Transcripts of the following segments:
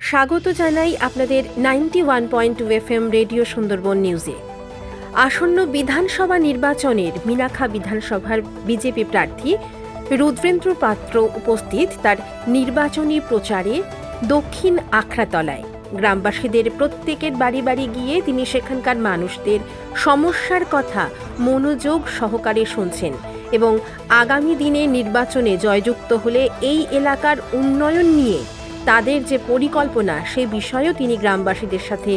স্বাগত জানাই আপনাদের 91.2 FM রেডিও সুন্দরবন নিউজে। আসন্ন বিধানসভা নির্বাচনের মিনাখা বিধানসভার বিজেপি প্রার্থী রুদ্রেন্দ্র পাত্র উপস্থিত তার নির্বাচনী প্রচারে দক্ষিণ আখড়াতলায়। গ্রামবাসীদের প্রত্যেকের বাড়ি বাড়ি গিয়ে তিনি সেখানকার মানুষদের সমস্যার কথা মনোযোগ সহকারে শুনছেন এবং আগামী দিনে নির্বাচনে জয়যুক্ত হলে এই এলাকার উন্নয়ন নিয়ে তাদের যে পরিকল্পনা সে বিষয়েও তিনি গ্রামবাসীদের সাথে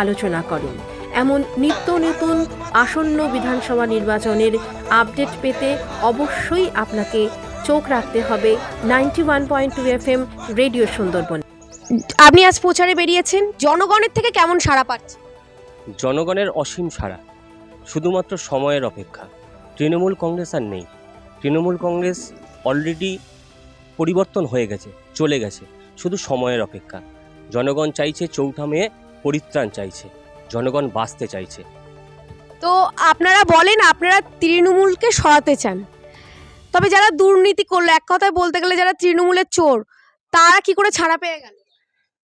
আলোচনা করেন। এমন নিত্য নতুন আসন্ন বিধানসভা নির্বাচনের আপডেট পেতে অবশ্যই আপনাকে চোখ রাখতে হবে 91.2 FM রেডিও সুন্দরবন। আপনি আজ প্রচারে বেরিয়েছেন, জনগণের থেকে কেমন সাড়া পাচ্ছেন? জনগণের অসীম সাড়া, শুধুমাত্র সময়ের অপেক্ষা। তৃণমূল কংগ্রেস আর নেই। তৃণমূল কংগ্রেস অলরেডি পরিবর্তন হয়ে গেছে, চলে গেছে, শুধু সময়ের অপেক্ষা। জনগণ চাইছে চৌঠা মেয়ে পরিত্রাণ চাইছে, জনগণ বাঁচতে চাইছে। তো আপনারা বলেন আপনারা তৃণমূলকে সরাতে চান, তবে যারা দুর্নীতি করলো, এক কথায় বলতে গেলে যারা তৃণমূলের চোর, তারা কি করে ছাড়া পেয়ে গেল?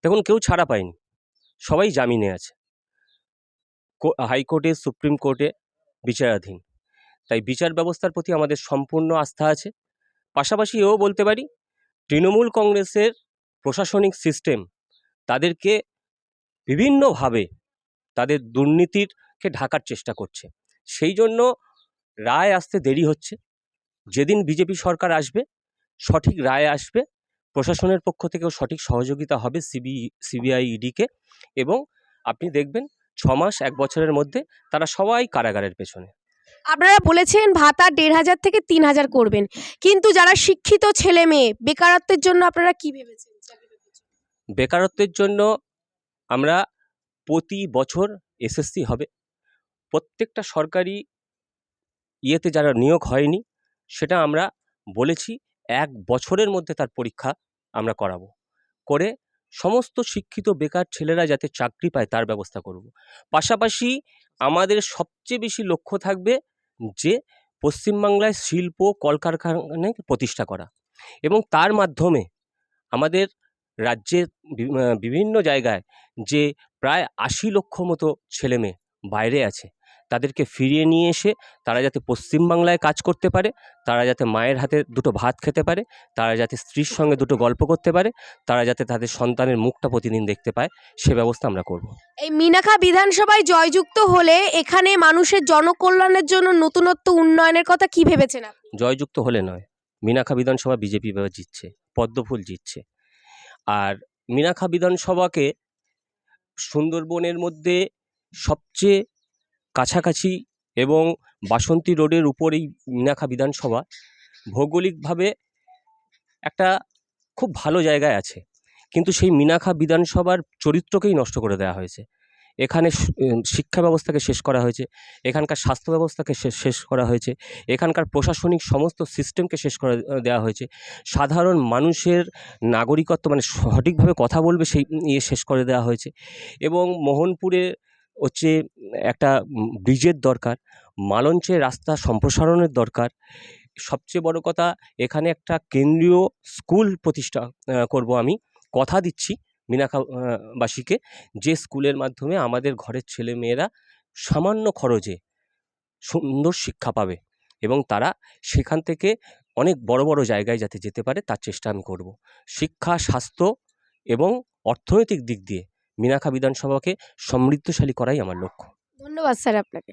দেখুন, কেউ ছাড়া পায়নি, সবাই জামিনে আছে, হাইকোর্টে, সুপ্রিম কোর্টে বিচারাধীন। তাই বিচার ব্যবস্থার প্রতি আমাদের সম্পূর্ণ আস্থা আছে। পাশাপাশি এও বলতে পারি, তৃণমূল কংগ্রেসের প্রশাসনিক তাদেরকে বিভিন্নভাবে তাদের দুর্নীতিকে ঢাকার চেষ্টা করছে। সেই জন্য রায় আসতে দেরি হচ্ছে। যেদিন বিজেপি সরকার আসবে, সঠিক রায় আসবে, প্রশাসনের পক্ষ থেকেও সঠিক সহযোগিতা হবে সিবিআই, ইডিকে, এবং আপনি দেখবেন 6 মাস 1 বছরের মধ্যে তারা সবাই কারাগারের পেছনে। আপনারা বলেছেন ভাতা 1,500 থেকে 3,000 করবেন, কিন্তু যারা শিক্ষিত ছেলে মেয়ে বেকারত্বের জন্য আপনারা কি ভেবেছেন? বেকারত্বের জন্য আমরা প্রতি বছর এসএসসি হবে, প্রত্যেকটা সরকারি ইয়েতে যারা নিয়োগ হয়নি সেটা আমরা বলেছি 1 বছরের মধ্যে তার পরীক্ষা আমরা করাবো, করে সমস্ত শিক্ষিত বেকার ছেলেরা যাতে চাকরি পায় তার ব্যবস্থা করব। পাশাপাশি আমাদের সবচেয়ে বেশি লক্ষ্য থাকবে যে পশ্চিমবাংলায় শিল্প কলকারখানা প্রতিষ্ঠা করা, এবং তার মাধ্যমে আমাদের রাজ্যের বিভিন্ন জায়গায় যে প্রায় 80 লক্ষ মতো ছেলেমেয়ে বাইরে আছে, তাদেরকে ফিরিয়ে নিয়ে এসে তারা যাতে পশ্চিমবাংলায় কাজ করতে পারে, তারা যাতে মায়ের হাতে দুটো ভাত খেতে পারে, তারা যাতে স্ত্রীর সঙ্গে দুটো গল্প করতে পারে, তারা যাতে তাদের সন্তানের মুখটা প্রতিদিন দেখতে পায়, সে ব্যবস্থা আমরা করব। এই মিনাখা বিধানসভায় জয়যুক্ত হলে এখানে মানুষের জনকল্যাণের জন্য নতুনত্ব উন্নয়নের কথা কি ভেবেছেন আপনি? জয়যুক্ত হলে নয়, মিনাখা বিধানসভা বিজেপি জিতছে, পদ্মফুল জিতছে। আর মিনাখা বিধানসভাকে সুন্দরবনের মধ্যে সবচেয়ে কাছাকাছি এবং বাসন্তী রোডের উপরেই মিনাখা বিধানসভা ভৌগোলিকভাবে একটা খুব ভালো জায়গায় আছে, কিন্তু সেই মিনাখা বিধানসভার চরিত্রকেই নষ্ট করে দেওয়া হয়েছে। এখানে শিক্ষা ব্যবস্থাকে শেষ করা হয়েছে, এখানকার স্বাস্থ্য ব্যবস্থাকে শেষ করা হয়েছে, এখানকার প্রশাসনিক সমস্ত সিস্টেমকে শেষ করে দেওয়া হয়েছে। সাধারণ মানুষের নাগরিকত্ব, মানে সঠিকভাবে কথা বলবে সেই শেষ করে দেওয়া হয়েছে। এবং মোহনপুরে হচ্ছে একটা ব্রিজের দরকার, মালঞ্চে রাস্তা সম্প্রসারণের দরকার। সবচেয়ে বড় কথা, এখানে একটা কেন্দ্রীয় স্কুল প্রতিষ্ঠা করব। আমি কথা দিচ্ছি মিনাখাবাসীকে, যে স্কুলের মাধ্যমে আমাদের ঘরের ছেলে মেয়েরা সামান্য খরচে সুন্দর শিক্ষা পাবে এবং তারা সেখান থেকে অনেক বড় বড় জায়গায় যাতে যেতে পারে তার চেষ্টা আমি করব। শিক্ষা, স্বাস্থ্য এবং অর্থনৈতিক দিক দিয়ে মিনাখা বিধানসভাকে সমৃদ্ধশালী করাই আমার লক্ষ্য। ধন্যবাদ স্যার আপনাকে।